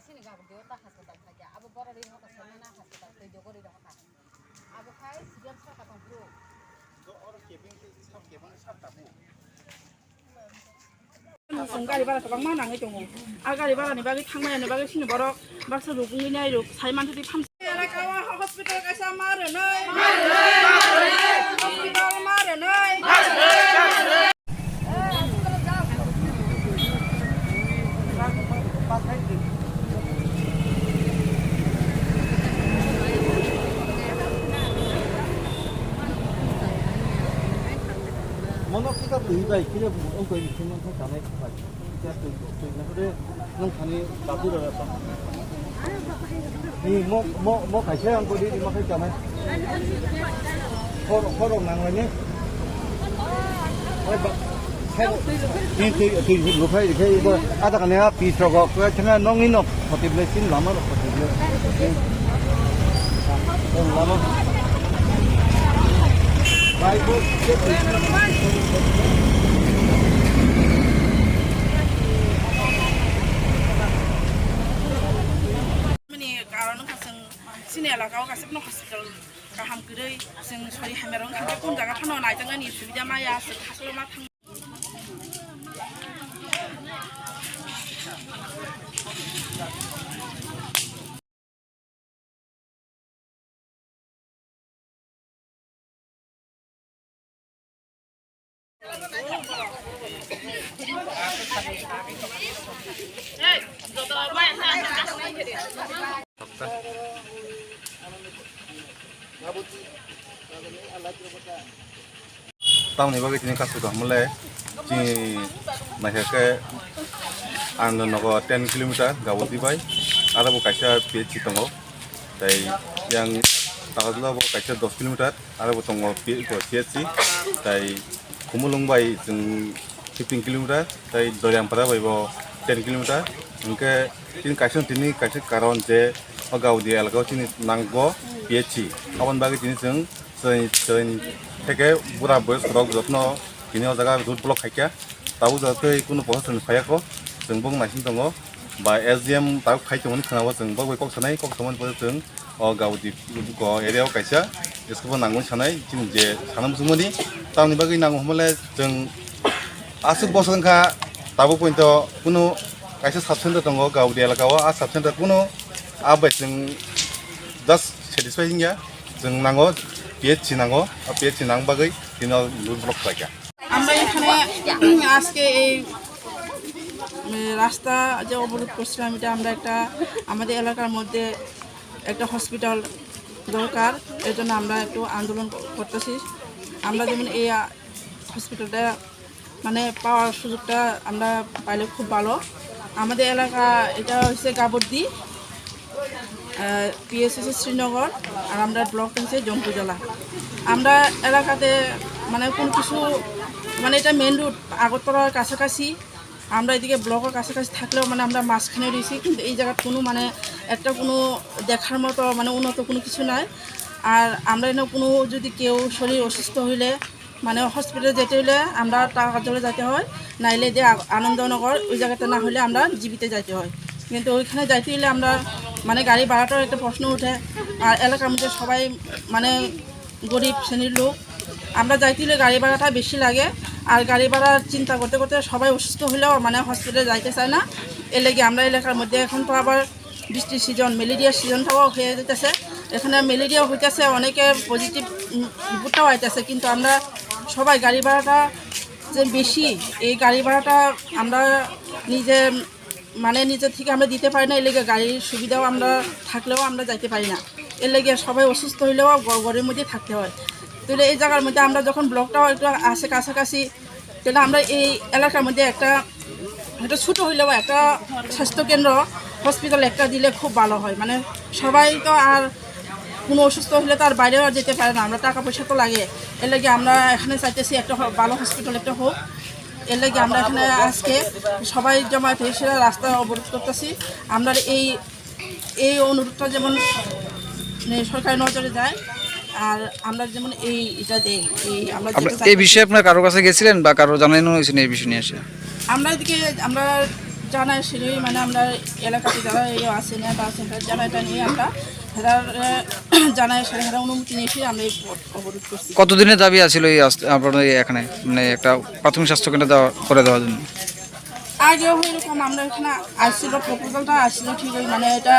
sini gak begitu tak hospital saja. Abu baru di hospital sana hospital tu juga di hospital. Abu kai siapa siapa kan bro? गारि भारा गोबां मावनानै दङ आरो गारि भारानि बागै थांनायनि बागै सिनो बर' बाक्सा रुगुंनि नायरुग साइमानथि फामसे एलाकावा हस्पिटाल गायसा मारोनै हस्पिटाल मारोनै Mana kita beli baik, kita untuk ini cuma kita kami baik. Kita tu nak ada nong kami babu dah apa. Ni mau kasih yang kau di mana kita kami. Kau nang ni. Ni lupa ini itu ada kan ya pisau kau cuma nong ini nak putih belasin lama nak putih belasin. Lama. Meni kalau nong kasih sini elakawa kasih nong hospital kaham kiri sing sorry hamerong kasih pun jaga pun naik jangan ni sudah maya hasil matang. Tahun ini bagi jenis kasus dah mulai jenis masyarakat anda nak 10 kilometer gawat di bay, ada bukan sahaja PH tunggu, tapi yang tak ada bukan sahaja 10 kilometer, ada bukan tunggu PH, tapi kumulung bay 15 kilometer, tapi dari yang pada bay 10 kilometer, mungkin jenis kasus ini kasus karon je gawat di alagau jenis nanggo PH, kawan bagi jenis yang selain থেকে পুরা বয়স রোগ যত্ন তিনি জায়গা দুধ block খাইকা তাও যাতে কোনো প্রশাসন খায়াকো जों बुं नायसिन दङ बा एसडिएम ताव खायथोमोन खोनाबो जों बा बै कक सामोन जों गावदि ग एरियायाव कायसा इसखौबो नांगोन सानाय जों जे सानमजुमनि तावनि बागै नांगौ हमले जों आसु बसनखा ताबो पइन्ट कुनु कायसा साबसेन्टार दङ गावदि एलाकायाव आ साबसेन्टार कुनु आबाय जों जास्ट सेटिसफाइं गैया जों नांगौ PH नांगौ PH नांग बागै दिनाव दुध ब्लक खायका আমরা এখানে আজকে এই রাস্তা যে অবরোধ করছিলাম এটা আমরা একটা আমাদের এলাকার মধ্যে একটা হসপিটাল দরকার এর জন্য আমরা একটু আন্দোলন করতেছি আমরা যেমন এই হসপিটালটা মানে পাওয়ার সুযোগটা আমরা পাইলে খুব ভালো আমাদের এলাকা এটা হচ্ছে গাবর্দি পিএসএস শ্রীনগর আর আমরা ব্লক হচ্ছে জম্পু জেলা আমরা এলাকাতে মানে কোন কিছু মানে এটা মেন রুট আগরতলার কাছাকাছি আমরা এদিকে ব্লকের কাছাকাছি থাকলেও মানে আমরা মাঝখানে রয়েছি কিন্তু এই জায়গার কোনো মানে একটা কোনো দেখার মতো মানে উন্নত কোনো কিছু নাই আর আমরা এনে কোনো যদি কেউ শরীর অসুস্থ হইলে মানে হসপিটালে যেতে হলে আমরা টাকা জলে যেতে হয় নাইলে যে আনন্দনগর ওই জায়গাতে না হলে আমরা জীবিতে যাইতে হয় কিন্তু ওইখানে যাইতে হলে আমরা মানে গাড়ি ভাড়াটার একটা প্রশ্ন ওঠে আর এলাকার মধ্যে সবাই মানে গরিব শ্রেণীর লোক আমরা যাইতে হলে গাড়ি ভাড়াটা বেশি লাগে আর গাড়ি ভাড়া চিন্তা করতে করতে সবাই অসুস্থ হলেও মানে হসপিটালে যাইতে চায় না এর লেগে আমরা এলাকার মধ্যে এখন তো আবার বৃষ্টির সিজন ম্যালেরিয়ার সিজনটাও হয়ে যেতেছে এখানে ম্যালেরিয়া হইতেছে অনেকে পজিটিভ রিপোর্টটাও আইতেছে কিন্তু আমরা সবাই গাড়ি ভাড়াটা যে বেশি এই গাড়ি ভাড়াটা আমরা নিজের থেকে আমরা দিতে পারি না এর লেগে গাড়ির সুবিধাও আমরা থাকলেও আমরা যাইতে পারি না এর লেগে সবাই অসুস্থ হইলেও ঘরের মধ্যে থাকতে হয় তাহলে এই জায়গার মধ্যে আমরা যখন ব্লকটাও একটু আসে কাছাকাছি তাহলে আমরা এই এলাকার মধ্যে একটা ছোটো হইলেও একটা স্বাস্থ্যকেন্দ্র হসপিটাল একটা দিলে খুব ভালো হয় মানে সবাই তো আর কোনো অসুস্থ হলে তো আর বাইরেও যেতে পারে না আমরা টাকা পয়সা তো লাগে এর লেগে আমরা এখানে চাইতেছি একটা ভালো হসপিটাল একটা হোক এর লেগে আমরা এখানে আজকে সবাই জমায়েত হয়েছে রাস্তা অবরোধ করতেছি আমরা এই অনুরোধটা যেমন সরকারি নজরে যায় আর আমরা যেমন এটা দেই আমরা এই বিষয়ে আপনার কারো কাছে গেছিলেন বা কারো জানানো হয়েছে এই বিষয় নিয়ে এসে আমরা এদিকে আমরা জানাই সেটাই মানে আমরা এলাকাতে যারা এই আছে নেতা আছেন যারা এটা নিয়ে আমরা জানাই সেটা অনুমতি নিয়েছি আমরা এই অবরোধ করছি। কতদিনের দাবি আছিল এই আপনাদের এখানে মানে একটা প্রাথমিক স্বাস্থ্যকেন্দ্র করে দেওয়ার জন্য? আগেও এরকম আমরা এখানে আসছিল, প্রপোজালটা আসছিল ঠিকই, মানে এটা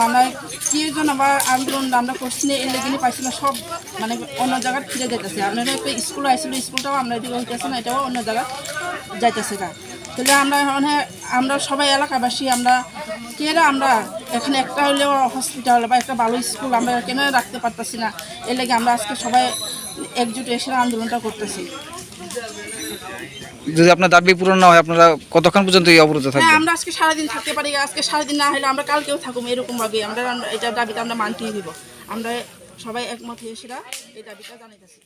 মানে কি জন্য আবার আন্দোলন আমরা করছি না, এর লেগে পাইছি না, সব মানে অন্য জায়গায় ফিরে যাইতেছে। আপনারা একটা স্কুল আসছিল, স্কুলটাও আমরা এদিকে হইতেছে না, এটাও অন্য জায়গায় যাইতেছে না। তাহলে আমরা মানে আমরা সবাই এলাকাবাসী আমরা কেরা আমরা এখানে একটা হলেও হসপিটাল বা একটা ভালো স্কুল আমরা কেন রাখতে পারতেছি না, এর লেগে আমরা আজকে সবাই একজুট এসে আন্দোলনটা করতেছি। যদি আপনার দাবি পূরণ না হয় আপনারা কতক্ষণ পর্যন্ত এই অবরোধে হ্যাঁ, থাকবেন? আমরা আজকে সারাদিন থাকতে পারি, আজকে সারাদিন না হলে আমরা কালকেও থাকুম, এরকমভাবে আমরা এটা দাবিটা আমরা মানতেই দিব। আমরা সবাই একমত হয়ে সেটা এই দাবিটা জানাইতেছি।